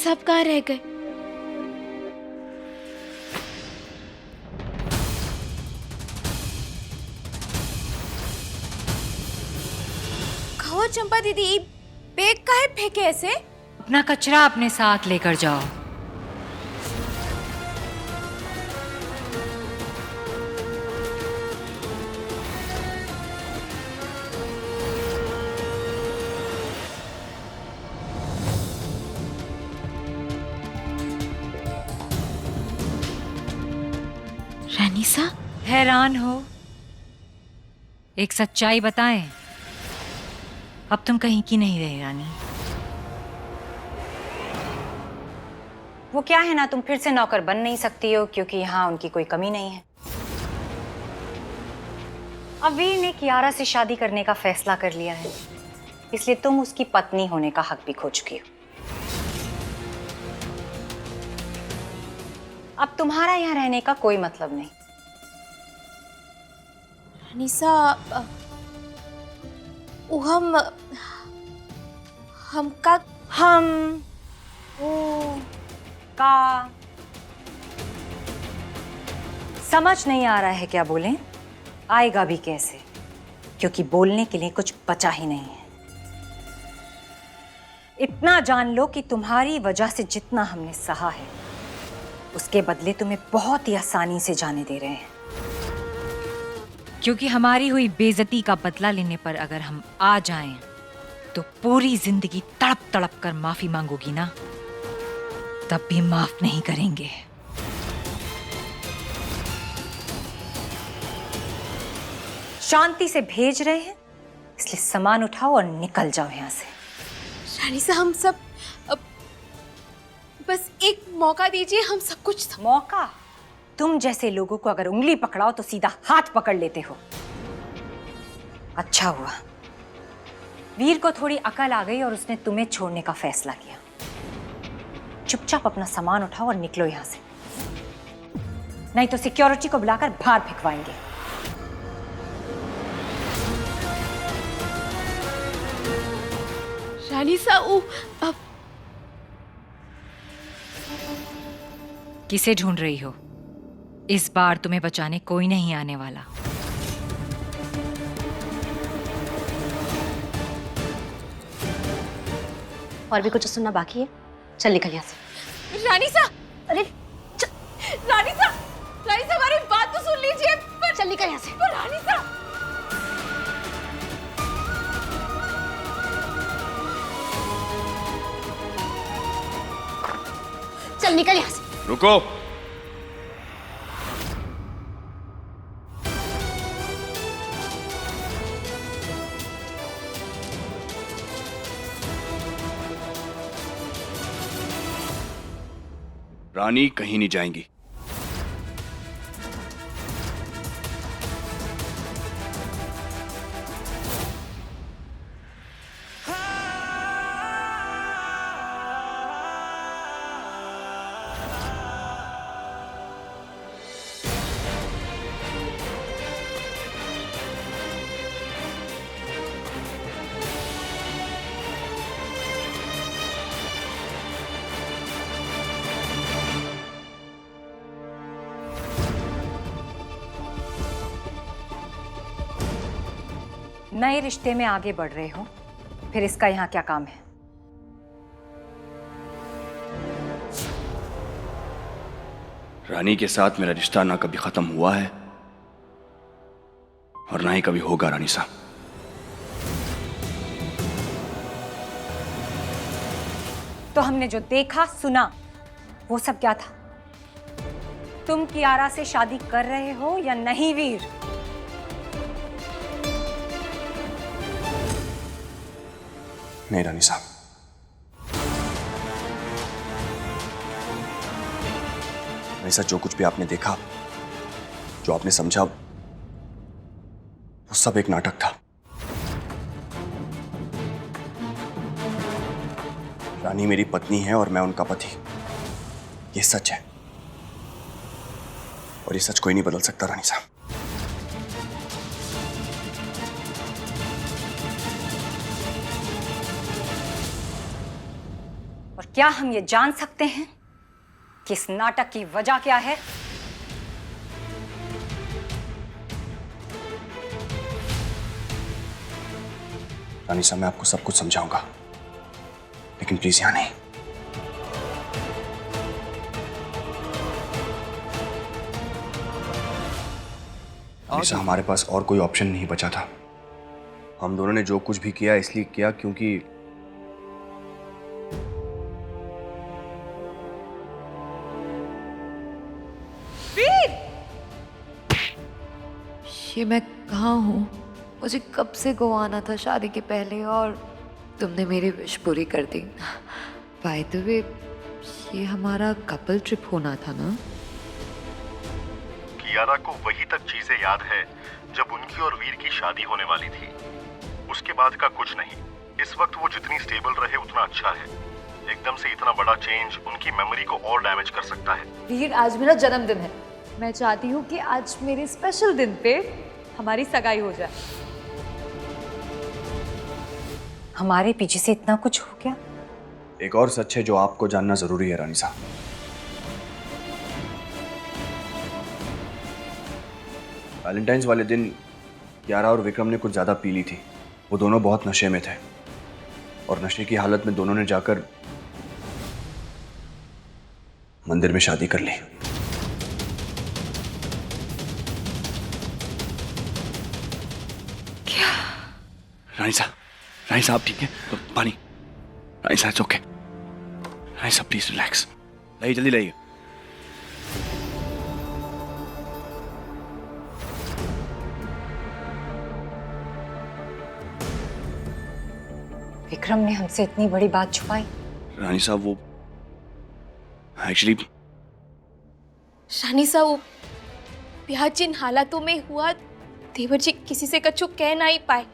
सब कहाँ रह गए? कहो चंपा दीदी, बैग काहे फेंके ऐसे? अपना कचरा अपने साथ लेकर जाओ। रानीसा, हैरान हो? एक सच्चाई बताएं, अब तुम कहीं की नहीं रही रानी। वो क्या है ना, तुम फिर से नौकर बन नहीं सकती हो क्योंकि यहाँ उनकी कोई कमी नहीं है। अब वीर ने कियारा से शादी करने का फैसला कर लिया है, इसलिए तुम उसकी पत्नी होने का हक भी खो चुकी हो। अब तुम्हारा यहाँ रहने का कोई मतलब नहीं। रानीसा, हम का हम वो का समझ नहीं आ रहा है क्या बोलें? आएगा भी कैसे, क्योंकि बोलने के लिए कुछ बचा ही नहीं है। इतना जान लो कि तुम्हारी वजह से जितना हमने सहा है, उसके बदले तुम्हें बहुत ही आसानी से जाने दे रहे हैं। क्योंकि हमारी हुई बेइज्जती का बदला लेने पर अगर हम आ जाएं, तो पूरी जिंदगी तड़प तड़प कर माफी मांगोगी ना, तब भी माफ नहीं करेंगे। शांति से भेज रहे हैं, इसलिए सामान उठाओ और निकल जाओ यहाँ से। रानीसा, हम सब बस एक मौका दीजिए, हम सब कुछ मौका? तुम जैसे लोगों को अगर उंगली पकड़ाओ तो सीधा हाथ पकड़ लेते हो। अच्छा हुआ वीर को थोड़ी अकल आ गई और उसने तुम्हें छोड़ने का फैसला किया। चुपचाप अपना सामान उठाओ और निकलो यहां से, नहीं तो सिक्योरिटी को बुलाकर बाहर फेंकवाएंगे। रानीसा, अब किसे ढूंढ रही हो? इस बार तुम्हें बचाने कोई नहीं आने वाला। और भी कुछ सुनना बाकी है? चल निकल यहाँ से। रानीसा, अरे रानीसा, रानीसा, हमारी बात तो सुन लीजिए। चल निकल यहाँ से। रानीसा, चल निकल यहाँ से। रुको। रानी कहीं नहीं जाएंगी। नए रिश्ते में आगे बढ़ रहे हो, फिर इसका यहाँ क्या काम है? रानी के साथ मेरा रिश्ता ना कभी खत्म हुआ है और ना ही कभी होगा। रानी साहब, तो हमने जो देखा सुना वो सब क्या था? तुम कियारा से शादी कर रहे हो या नहीं वीर? नहीं रानी साहब, ऐसा जो कुछ भी आपने देखा, जो आपने समझा, वो सब एक नाटक था। रानी मेरी पत्नी है और मैं उनका पति, ये सच है और ये सच कोई नहीं बदल सकता। रानी साहब, और क्या हम ये जान सकते हैं कि इस नाटक की वजह क्या है? रानी साहब, मैं आपको सब कुछ समझाऊंगा, लेकिन प्लीज यहां नहीं। रानी साहब, हमारे पास और कोई ऑप्शन नहीं बचा था। हम दोनों ने जो कुछ भी किया इसलिए किया क्योंकि ये मैं कहाँ हूँ? मुझे कब से गोवा आना था शादी के पहले और तुमने मेरी विश पूरी कर दी। बाय द वे, ये हमारा कपल ट्रिप होना था ना? कियारा को वही तक चीजें याद है जब उनकी और वीर की शादी होने वाली थी। उसके बाद का कुछ नहीं। इस वक्त वो जितनी स्टेबल रहे उतना अच्छा है। एकदम से इतना बड़ा चेंज उनकी मेमोरी को और डैमेज कर सकता है। वीर, आज मेरा जन्मदिन है। मैं चाहती हूँ कि आज मेरे स्पेशल दिन पे हमारी सगाई हो जाए। हमारे पीछे से इतना कुछ हो गया। एक और सच है जो आपको जानना जरूरी है रानी साहब। वैलेंटाइंस वाले दिन कियारा और विक्रम ने कुछ ज्यादा पी ली थी। वो दोनों बहुत नशे में थे और नशे की हालत में दोनों ने जाकर मंदिर में शादी कर ली। रानी साहब ठीक है? तो पानी। रानी साहब ओके। रानी साहब प्लीज रिलैक्स। लाइए, जल्दी लाइए। विक्रम ने हमसे इतनी बड़ी बात छुपाई। रानी साहब वो एक्चुअली रानी साहब, ब्याह जिन हालातों में हुआ, देवर जी किसी से कछु कह ना ही पाए।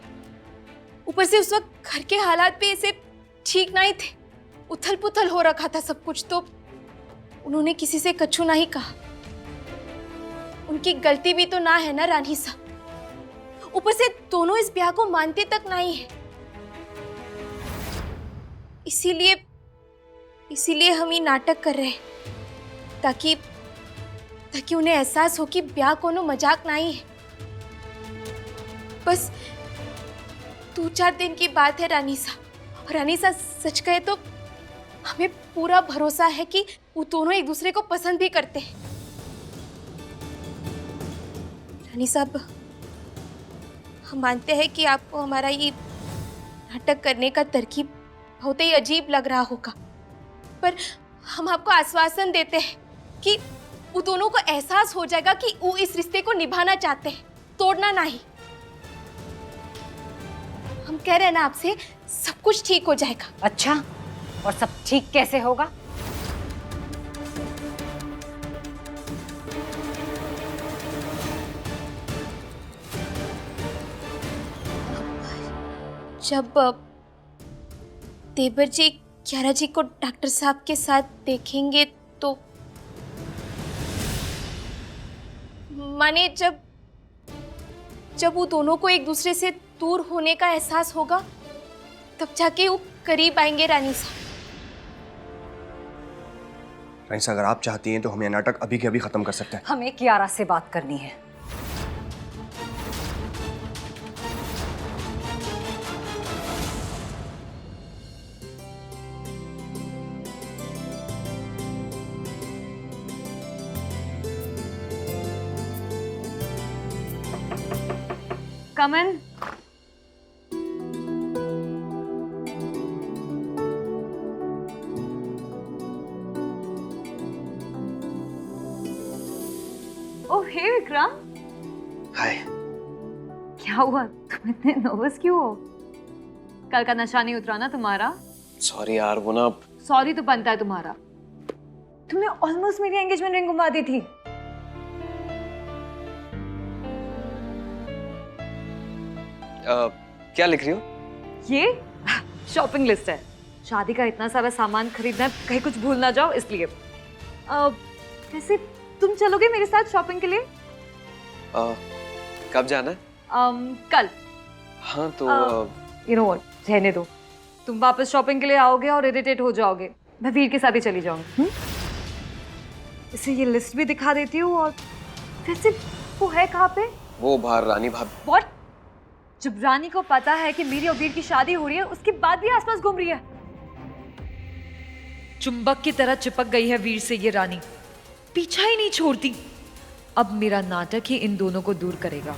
ऊपर से उस वक्त घर के हालात भी ऐसे ठीक नहीं थे। उथल पुथल हो रखा था सब कुछ, तो उन्होंने किसी से कछु नहीं कहा। उनकी गलती भी तो ना है ना रानी साहब। ऊपर से दोनों इस ब्याह को मानते तक नहीं है। इसीलिए हम ये नाटक कर रहे हैं, ताकि उन्हें एहसास हो कि ब्याह कोनो मजाक नहीं है। बस 2-4 दिन की बात है रानी साहब। और रानी साहब, सच कहे तो हमें पूरा भरोसा है कि वो दोनों एक दूसरे को पसंद भी करते हैं। रानी साहब, हम मानते हैं कि आपको हमारा ये नाटक करने का तरकीब बहुत ही अजीब लग रहा होगा, पर हम आपको आश्वासन देते हैं कि वो दोनों को एहसास हो जाएगा कि वो इस रिश्ते को निभाना चाहते हैं, तोड़ना नहीं। हम कह रहे हैं ना आपसे, सब कुछ ठीक हो जाएगा। अच्छा, और सब ठीक कैसे होगा? जब देवर जी कियारा जी को डॉक्टर साहब के साथ देखेंगे तो, माने जब वो दोनों को एक दूसरे से दूर होने का एहसास होगा, तब जाके वो करीब आएंगे रानी साहब। रानी साहब, अगर आप चाहती हैं तो हम ये नाटक अभी के अभी खत्म कर सकते हैं। हमें कियारा से बात करनी है। Come in. Oh, hey Vikram. हाय। क्या हुआ? तुम इतने नर्वस क्यों हो? कल का नशा नहीं उतरा ना तुम्हारा? सॉरी यार, वो ना सॉरी तो बनता है तुम्हारा। तुमने ऑलमोस्ट मेरी एंगेजमेंट रिंग घुमा दी थी। क्या लिख रही हो? ये शॉपिंग लिस्ट है। शादी का इतना सारा सामान खरीदना है, कहीं कुछ भूल ना जाओ इसलिए। वैसे तुम चलोगे मेरे साथ शॉपिंग के लिए? कब जाना है? कल। हाँ तो यू नो व्हाट, रहने दो। तुम वापस शॉपिंग के लिए आओगे और इरिटेट हो जाओगे। मैं वीर के साथ ही चली जाऊंगी। इसे ये लिस्ट भी दिखा देती हूँ। और वैसे वो है कहाँ पे? वो बाहर रानी भाभी। What? जब रानी को पता है कि मेरी और वीर की शादी हो रही है, उसके बाद भी आसपास घूम रही है। चुंबक की तरह चिपक गई है वीर से ये रानी, पीछा ही नहीं छोड़ती। अब मेरा नाटक ही इन दोनों को दूर करेगा।